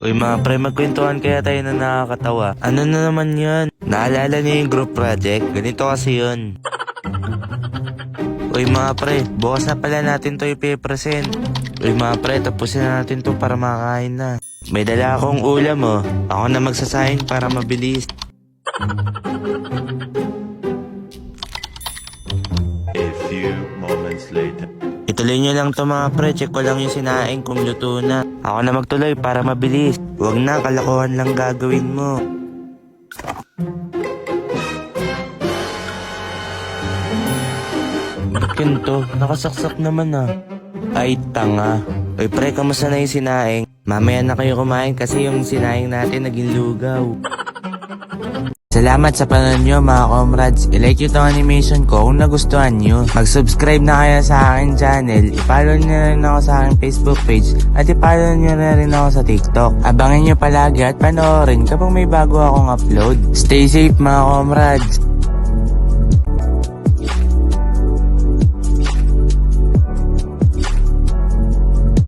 Uy mga pre, magkwentuhan kaya tayo na nakakatawa. Ano na naman yun? Naalala niyo yung group project? Ganito kasi yun. Uy mga pre, bukas na pala natin to ipipresent. Uy mga pre, tapusin na natin to para makakain na. May dala akong ulam oh. Ako na magsasayang para mabilis. A few moments later. Ituloy nyo lang to mga pre, check ko lang yung sinaing kung luto na. Ako na magtuloy para mabilis. Huwag na, kalokohan lang gagawin mo. Ba't ganito? Nakasaksak naman ah. Ay, tanga. Uy pre, kamusta na yung sinaing? Mamaya na kayo kumain kasi yung sinaing natin naging lugaw. Salamat sa panonood nyo mga comrades. I-like nyo tong animation ko kung nagustuhan nyo. Mag-subscribe na kayo sa aking channel. I-follow nyo na rin ako sa aking Facebook page. At i-follow nyo na rin ako sa TikTok. Abangan nyo palagi at panoorin kapag may bago akong upload. Stay safe mga comrades.